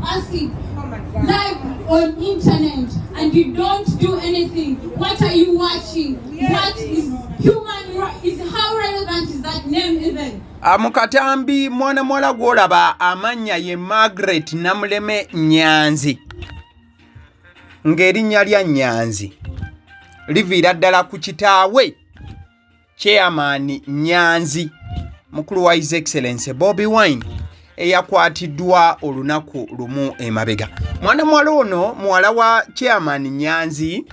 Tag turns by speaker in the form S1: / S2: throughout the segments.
S1: acid live on internet and you don't do anything. What are you watching? What is human rights? How relevant is that name even?
S2: Mukatambi mwana mwala gwolaba amanya ye Margaret Namuleme Nyanzi. Ng'erinnya lya Nyanzi liviira ddala ku kitaawe Chairman Nyanzi mukulu wa His Excellency Bobi Wine eyakwatiddwa olunaku lumu emabega. Mwana mwala ono muwala wa Chairman Nyanzi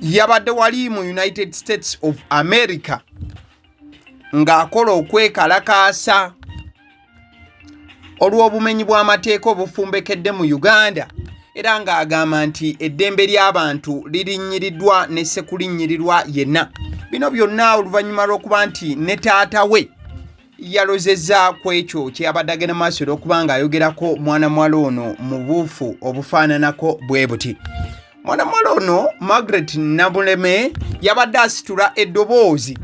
S2: yabadde wali mu United States of America ng'akola okwekalakaasa olw'obumenyi bw'amateeka obufumbekedde mu Uganda era ng'agamba nti eddembe ly'abantu lirinnyirirwa ne sekulinnyirirwa yenna. Bino byonna oluvannyuma lw'okuba nti ne taata we yalozezza ku ekyo kye yabadde agenda maaso olw'okuba ng'ayogerako mwana mwala ono mu buufu obufaananako bwe buti. Mwana mwala ono Margaret Namuleme yabadde asitula eddoboozi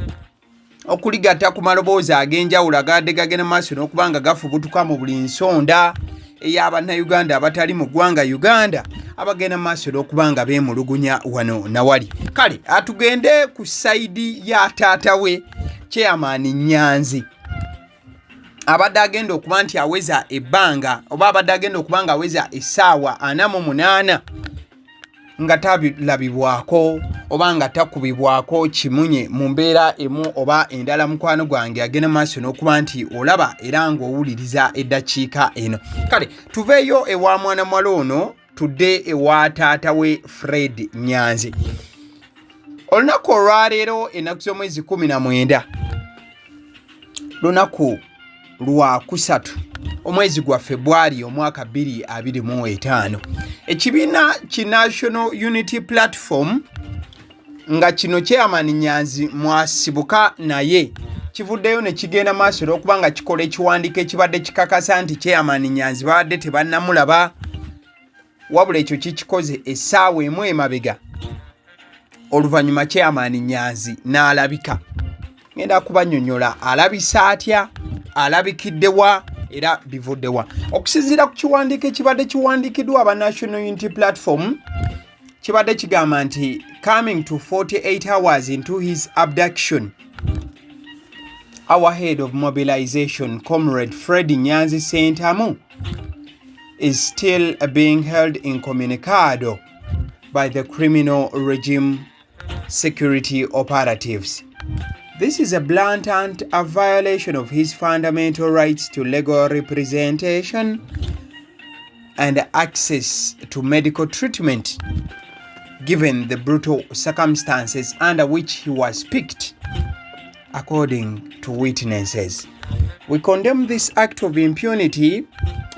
S2: okuligatta ku maloboozi ag'enjawulo agadde gagenda maaso n'okuba nga gafubutuka mu buli nsonda ey'abannayuganda abatali mu ggwanga Uganda abagenda maaso n'okuba nga beemulugunya wano na wali. Kale atugende ku sayidi ya taata we Chairman Nyanzi abadde agenda okuba nti aweza ebbanga oba abadde agenda okuba nga aweza essaawa 48 nga talabibwako oba nga takubibwako kimunye mu mbeera emu oba endala. Mukwano gwange agenda maaso n'okuba nti olaba era ng'owuliriza eddakiika eno. Kale tuveeyo ewa mwana mwala ono tudde ewa taata we Fred Nyanzi. Olunaku olwaleero ennaku z'omwezi 19 lunaku lwa 3 omwezi gwa February omwaka 2025 ekibiina ki National Unity Platform nga kino Chairman Nyanzi mwasibuka naye kivuddeyo ne kigenda maaso olw'okuba nga kikola ekiwandiiko ekibadde kikakasa nti Chairman Nyanzi babadde tebannamulaba wabula ekyo kikikoze essaawa emu emabega oluvannyuma Chairman Nyanzi n'alabika. Ngenda kubannyonnyola alabisa atya, alabikiddewa era bivuddewa. Okusinziira ku kiwandiiko ekibadde kiwandiikiddwa aba National Unity Platform kibadde kigamba nti coming to 48 hours into his abduction, our head of mobilization, Comrade Fred Nyanzi Sentamu, is still being held incommunicado by the criminal regime security operatives. This is a blatant violation of his fundamental rights to legal representation and access to medical treatment, given the brutal circumstances under which he was picked, according to witnesses. We condemn this act of impunity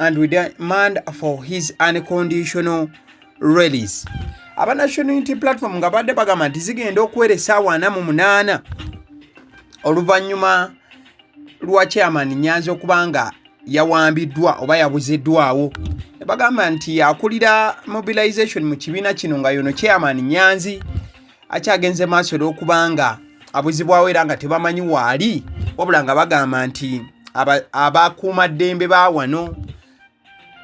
S2: and we demand for his unconditional release. Aba National Unity Platform nga badde bagamba nti zigenda okuwera essaawa 48 oluvannyuma lwa Chairman Nyanzi okuba nga yawambiddwa oba yabuziddwawo. Ne bagamba nti akulira mobilization mu kibiina kino nga yono Chairman Nyanzi akyagenze maaso olw'okuba nga abuzibwawo era nga tebamanyi waali wabula nga bagamba nti abakuumaddembe ba wano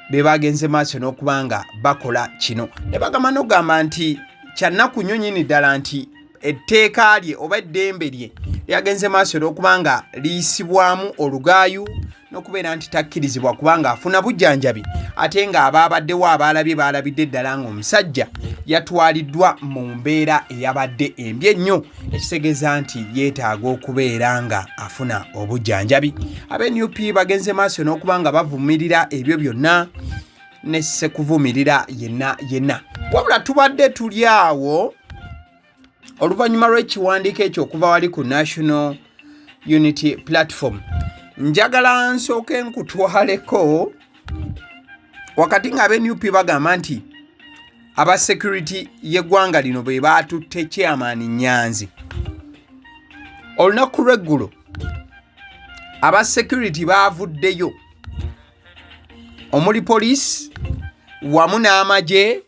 S2: be bagenze maaso n'okuba nga bakola kino. Ne bagamba n'okugamba nti kyannaku nnyo nnyini ddala nti etteeka lye oba eddembe lye lyagenze maaso n'okuba nga liyisibwamu olugaayu n'okubeera nti takkirizibwa kubanga afuna bujjanjabi ate nga abaabaddewo baalabidde ddala ng'omusajja yatwaliddwa mu mbeera eyabadde embi ennyo ekitegeeza nti yeetaaga okubeera nga afuna obujjanjabi. Ab'NUP bagenze maaso n'okuba nga bavumirira ebyo byonna ne sekuvumirira yenna wabula tubadde tuli awo oluvannyuma lw'ekiwandiiko ekyo okuva wali ku National Unity Platform. Njagala nsooke nkutwaleko wakati nga ab'NUP bagamba nti aba security y'eggwanga lino be baatutte Chairman Nyanzi. Olunaku lw'eggulo aba security baavuddeyo omuli police wamu n'amagye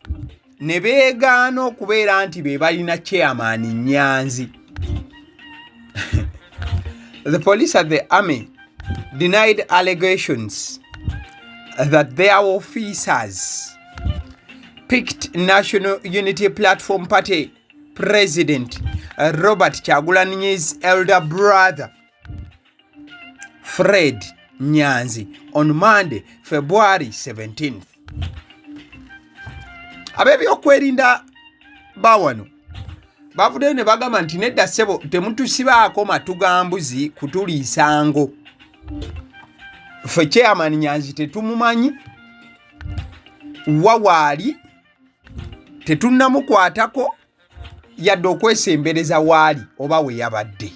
S2: ne beegaana okubeera nti be balina Chairman Nyanzi. The police and the army denied allegations that their officers picked National Unity Platform Party President Robert Kyagulanyi's elder brother Fred Nyanzi on Monday, February 17th. Ab'ebyokwerinda bawano bavuddeyo ne bagamba nti nedda ssebo temutusibaako matu ga mbuzi kutuliisa ngo. Ffe Chairman Nyanzi tetumumanyi, wawaali tetunnamukwatako yadde okwesembereza waali oba we yabadde.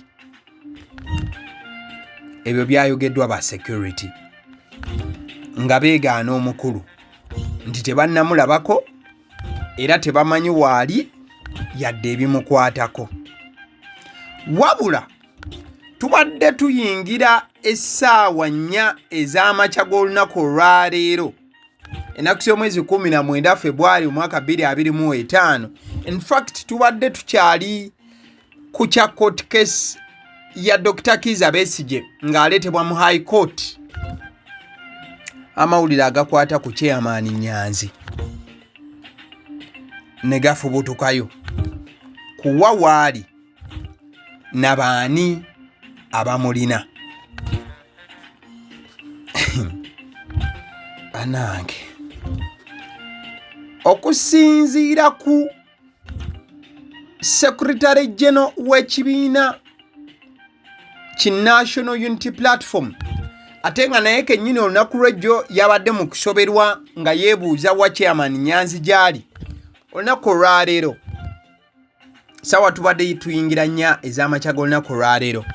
S2: Ebyo byayogeddwa ba security nga beegaana omukulu nti tebannamulabako era tebamanyi waali yadde ebimukwatako. Wabula tubadde tuyingira essaawa 4 ez'amakya g'olunaku olwaleero ennaku z'omwezi 19 February omwaka 2025. In fact tubadde tukyali ku kya court case ya Dr. Kizza Besigye ng'aleetebwa mu High Court. Amawulire agakwata ku Chairman Nyanzi ne gafubutukayo kuwa waali nabaani abamulina. Banange okusinziira ku Secretary General w'ekibiina ki National Unity Platform ate nga naye kennyini olunaku lw'ejjo yabadde mu kusoberwa nga yeebuuza wa Chairman Nyanzi gy'ali. Olunaku olwaleero sawa tubadde tuyingira 4 ez'amakya g'olunaku olwaleero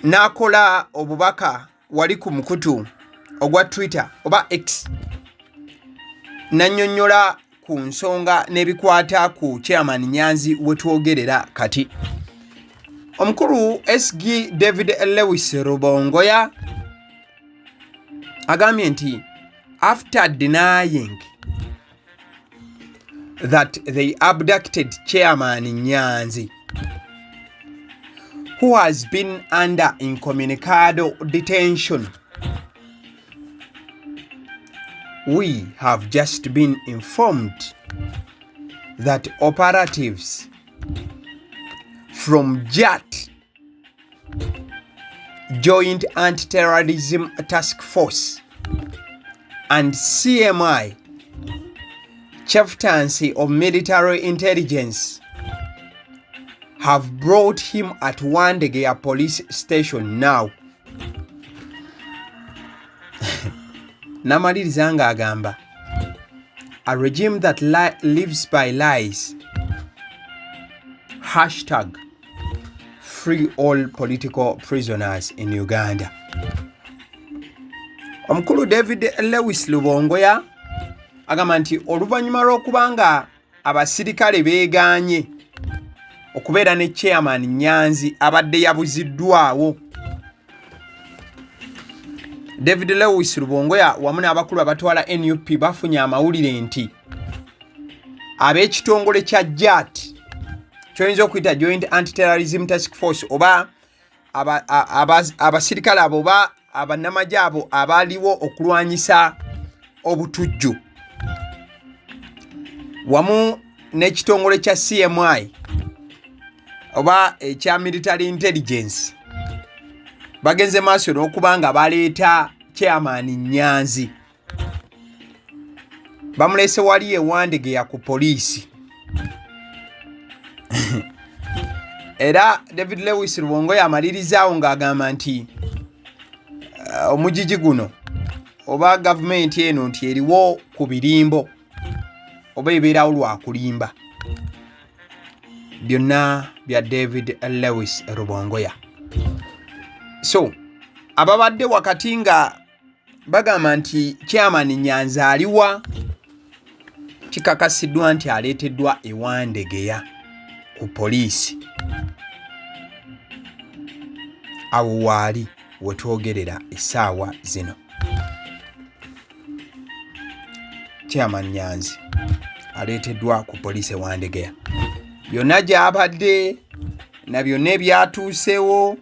S2: n'akola obubaka wali ku mukutu ogwa Twitter oba X nannyonnyola ku nsonga n'ebikwata ku Chairman Nyanzi we twogerera kati. Omukulu SG David Lewis Rubongoya agambye nti after denying that they abducted Chairman Nyanzi, who has been under incommunicado detention, we have just been informed that operatives from JAT, Joint Anti-Terrorism Task Force, and CMI, Chieftaincy of Military Intelligence, have brought him at Wandegeya police station now. Namaliriza nga agamba, a regime that lives by lies. Hashtag free all political prisoners in Uganda. Omukulu David Lewis Rubongoya agamba nti oluvannyuma lw'okubanga abasirikale beegaanye okubeera ne Chairman Nyanzi abadde yabuziddwawo, David Lewis Rubongoya wamu n'abakulu abatwala NUP bafunye amawulire nti ab'ekitongole kya JAT kyoyinza okuyita Joint Anti-Terrorism Task Force oba abasirikale abo oba abannamagye abo abaaliwo okulwanyisa obutujju wamu n'ekitongole kya CMI oba ekya Military Intelligence bagenze maaso n'okuba nga baleeta Chairman Nyanzi bamuleese wali ewandegeya ku poliisi. Era David Lewis Rubongoya amalirizaawo ng'agamba nti omujiji guno oba gavumenti eno nti eriwo ku birimbo oba ebeerawo lwakulimba. Byonna bya David Lewis Rubongoya. So ababadde wakati nga bagamba nti Chairman Nyanzi aliwa, kikakasiddwa nti aleeteddwa ewandegeya ku poliisi awo waali wetwogerera essaawa zino. Chairman Nyanzi aleeteddwa ku poliisi ewandegeya. Byonna gy'abadde na byonna ebyatuusewo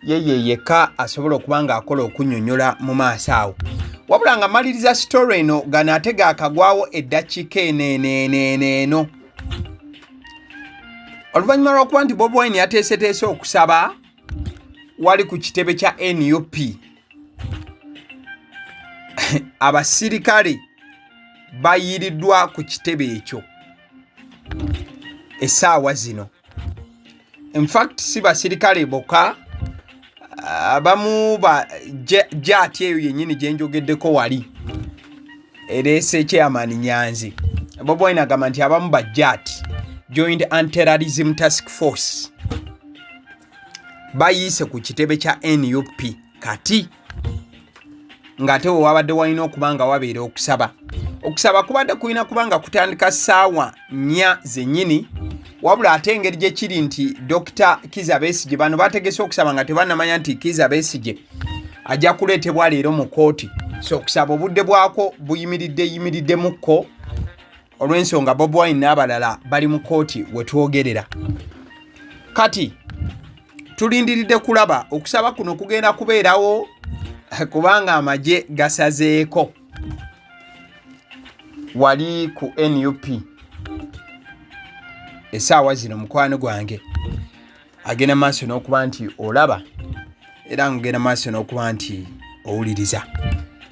S2: yeye yekka asobola okuba ng'akola okunnyonnyola mu maaso awo. Wabula nga maliriza story eno gano ate gaakagwawo eddakiika eno. Oluvannyuma lw'okuba nti Bobi Wine yateeseteese okusaba wali ku kitebe kya NUP, abasirikale bayiriddwa ku kitebe ekyo essaawa zino. In fact si basirikale bokka, abamu jaati eyo yennyini gye njogeddeko wali ereese chairman Nyanzi. Bobi Wine agamba nti abamu ba jaati, Joint Anti-Terrorism Task Force, bayiise ku kitebe kya NUP kati ng'ate wabadde walina okuba nga wabeera okusaba. Okusaba kubadde kulina kuba nga kutandika ssaawa 4 zennyini, wabula ate engeri gye kiri nti Dr. Kizza Besigye bano bategese okusaba nga tebannamanya nti Kizza Besigye ajja kuleetebwa leero mu kooti. So okusaba obudde bwako buyimiriddemukko olw'ensonga Bobi Wine n'abalala bali mu kooti we twogerera. Kati tulindiridde kulaba okusaba kuno kugenda kubeerawo kubanga amagye gasazeeko wali ku NUP essaawa zino. Mukwano gwange agenda maaso n'okuba nti olaba era ngenda maaso n'okuba nti owuliriza.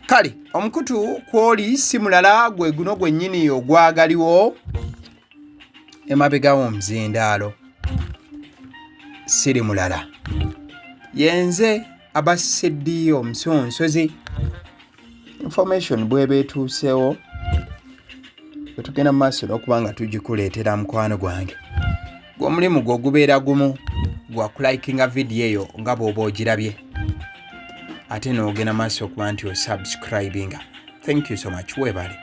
S2: Kale omukutu kwoli si mulala gwe guno gwennyini ogwagaliwo emabega w'omuzindaalo. Siri mulala yenze Abaseddi Omusonsozi. Information bw'eba etuusewo tugenda mu maaso n'okuba nga tugikuleetera mukwano gwange. Gw'omulimu gwo gubeera gumu gwa kulikinga vidiyo eyo nga bw'oba ogirabye, ate n'ogenda maaso okuba nti osubscribinga. Thank you so much. Weebale.